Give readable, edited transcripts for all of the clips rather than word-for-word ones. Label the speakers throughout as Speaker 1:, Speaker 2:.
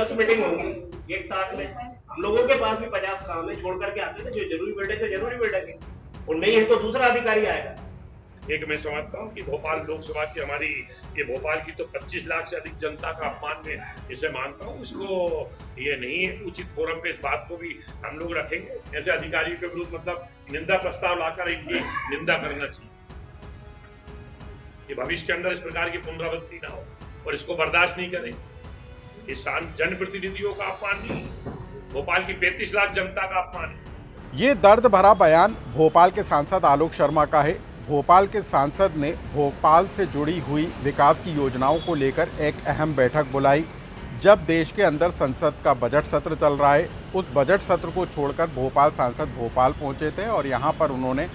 Speaker 1: 10 meeting होंगी एक साथ में। हम लोगों के पास भी 50 काम है, छोड़ करके आते थे। जो जरूरी बैठक है जरूरी बैठक है, और नहीं है तो दूसरा अधिकारी आएगा।
Speaker 2: एक मैं समझता हूँ कि भोपाल लोकसभा की हमारी ये भोपाल की तो 25 लाख से अधिक जनता का अपमान में इसे मानता हूँ। इसको ये नहीं है उचित फोरम पे इस बात को भी हम लोग रखेंगे। ऐसे अधिकारियों के विरुद्ध मतलब निंदा प्रस्ताव लाकर इनकी निंदा करना चाहिए कि भविष्य के अंदर इस प्रकार की पुनरावृत्ति ना हो, और इसको बर्दाश्त नहीं करेंगे। इस जनप्रतिनिधियों का अपमान नहीं, भोपाल की 35 लाख जनता का अपमान है।
Speaker 3: ये दर्द भरा बयान भोपाल के सांसद आलोक शर्मा का है। भोपाल के सांसद ने भोपाल से जुड़ी हुई विकास की योजनाओं को लेकर एक अहम बैठक बुलाई। जब देश के अंदर संसद का बजट सत्र चल रहा है, उस बजट सत्र को छोड़कर भोपाल सांसद भोपाल पहुंचे थे और यहां पर उन्होंने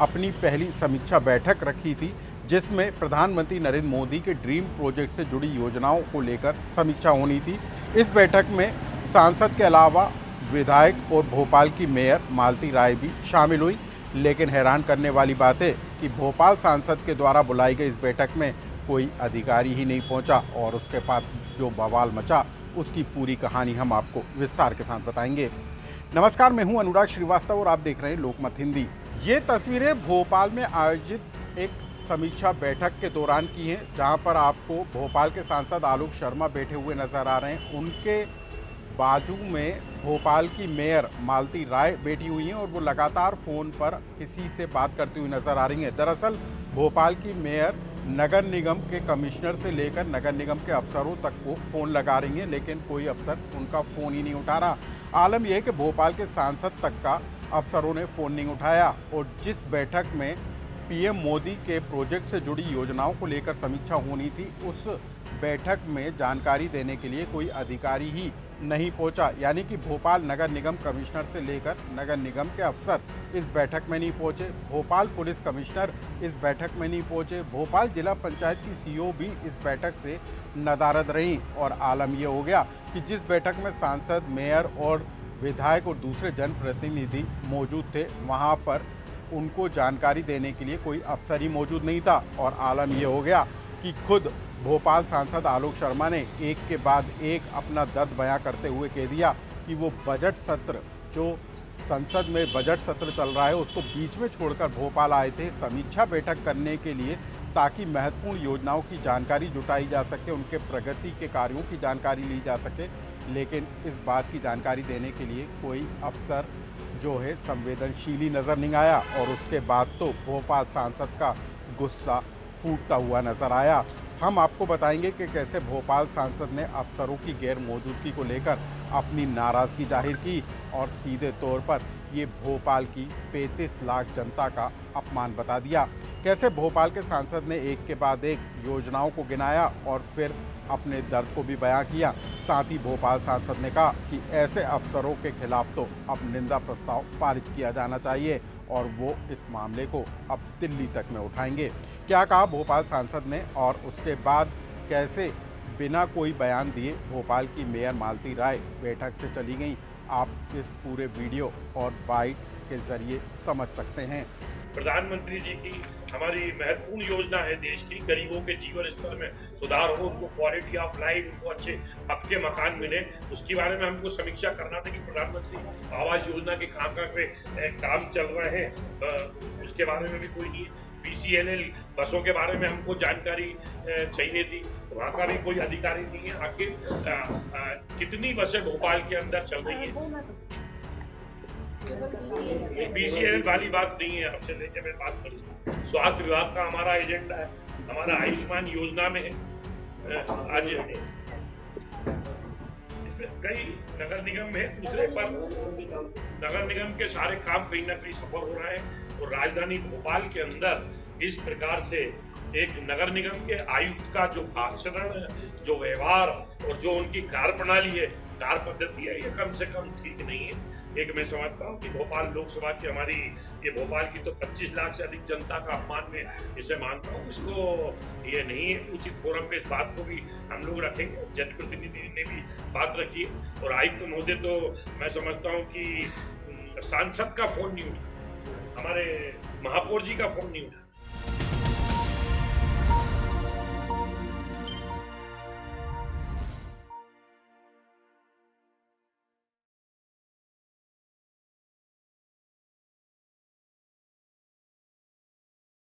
Speaker 3: अपनी पहली समीक्षा बैठक रखी थी, जिसमें प्रधानमंत्री नरेंद्र मोदी के ड्रीम प्रोजेक्ट से जुड़ी योजनाओं को लेकर समीक्षा होनी थी। इस बैठक में सांसद के अलावा विधायक और भोपाल की मेयर मालती राय भी शामिल हुई। लेकिन हैरान करने वाली बात है कि भोपाल सांसद के द्वारा बुलाई गई इस बैठक में कोई अधिकारी ही नहीं पहुंचा, और उसके बाद जो बवाल मचा उसकी पूरी कहानी हम आपको विस्तार के साथ बताएंगे। नमस्कार, मैं हूं अनुराग श्रीवास्तव और आप देख रहे हैं लोकमत हिंदी। ये तस्वीरें भोपाल में आयोजित एक समीक्षा बैठक के दौरान की हैं, जहां पर आपको भोपाल के सांसद आलोक शर्मा बैठे हुए नजर आ रहे हैं। उनके बाजू में भोपाल की मेयर मालती राय बैठी हुई हैं और वो लगातार फ़ोन पर किसी से बात करती हुई नज़र आ रही हैं। दरअसल भोपाल की मेयर नगर निगम के कमिश्नर से लेकर नगर निगम के अफसरों तक को फ़ोन लगा रही हैं, लेकिन कोई अफसर उनका फ़ोन ही नहीं उठा रहा। आलम यह है कि भोपाल के सांसद तक का अफसरों ने फ़ोन नहीं उठाया, और जिस बैठक में पीएम मोदी के प्रोजेक्ट से जुड़ी योजनाओं को लेकर समीक्षा होनी थी, उस बैठक में जानकारी देने के लिए कोई अधिकारी ही नहीं पहुंचा। यानी कि भोपाल नगर निगम कमिश्नर से लेकर नगर निगम के अफसर इस बैठक में नहीं पहुंचे, भोपाल पुलिस कमिश्नर इस बैठक में नहीं पहुंचे, भोपाल जिला पंचायत की सीईओ भी इस बैठक से नदारद रहीं। और आलम यह हो गया कि जिस बैठक में सांसद, मेयर और विधायक और दूसरे जनप्रतिनिधि मौजूद थे, वहाँ पर उनको जानकारी देने के लिए कोई अफसर ही मौजूद नहीं था। और आलम यह हो गया कि खुद भोपाल सांसद आलोक शर्मा ने एक के बाद एक अपना दर्द बयां करते हुए कह दिया कि वो बजट सत्र, जो संसद में बजट सत्र चल रहा है, उसको बीच में छोड़कर भोपाल आए थे समीक्षा बैठक करने के लिए, ताकि महत्वपूर्ण योजनाओं की जानकारी जुटाई जा सके, उनके प्रगति के कार्यों की जानकारी ली जा सके। लेकिन इस बात की जानकारी देने के लिए कोई अफसर जो है संवेदनशील ही नज़र नहीं आया, और उसके बाद तो भोपाल सांसद का गुस्सा फूटता हुआ नजर आया। हम आपको बताएंगे कि कैसे भोपाल सांसद ने अफसरों की गैर मौजूदगी को लेकर अपनी नाराज़गी जाहिर की, और सीधे तौर पर ये भोपाल की 35 लाख जनता का अपमान बता दिया। कैसे भोपाल के सांसद ने एक के बाद एक योजनाओं को गिनाया और फिर अपने दर्द को भी बयां किया। साथ ही भोपाल सांसद ने कहा कि ऐसे अफसरों के खिलाफ तो अब निंदा प्रस्ताव पारित किया जाना चाहिए, और वो इस मामले को अब दिल्ली तक में उठाएंगे। क्या कहा भोपाल सांसद ने, और उसके बाद कैसे बिना कोई बयान दिए भोपाल की मेयर मालती राय बैठक से चली गई, आप इस पूरे वीडियो और बाइट के जरिए समझ सकते हैं।
Speaker 2: प्रधानमंत्री जी की हमारी महत्वपूर्ण योजना है देश की, गरीबों के जीवन स्तर में सुधार हो, उनको क्वालिटी ऑफ लाइफ, उनको अच्छे पक्के मकान मिले, उसके बारे में हमको समीक्षा करना था कि प्रधानमंत्री आवास योजना के काम चल रहे हैं, उसके बारे में भी कोई नहीं है। PCNL बसों के बारे में हमको जानकारी चाहिए थी, वहाँ का भी कोई अधिकारी नहीं है। आखिर कितनी बसें भोपाल के अंदर चल रही है, PCNL वाली बात नहीं है। आपसे लेके मैं बात करूँ, स्वास्थ्य विभाग का हमारा एजेंडा है, हमारा आयुष्मान योजना में आज कई नगर निगम में दूसरे पर नगर निगम के सारे काम कहीं ना कहीं सफल हो रहे हैं। और राजधानी भोपाल के अंदर इस प्रकार से एक नगर निगम के आयुक्त का जो आचरण, जो व्यवहार और जो उनकी कार्य प्रणाली है, कार्य पद्धति है, ये कम से कम ठीक नहीं है। एक मैं समझता हूँ कि भोपाल लोकसभा की हमारी ये भोपाल की तो 25 लाख से अधिक जनता का अपमान में इसे मानता हूँ। इसको ये नहीं है उचित फोरम पे इस बात को भी हम लोग रखेंगे। जनप्रतिनिधि ने भी बात रखी है, और आयुक्त महोदय तो मैं समझता हूँ कि सांसद का फोन नहीं उठा, हमारे महापौर जी का फोन नहीं उठा,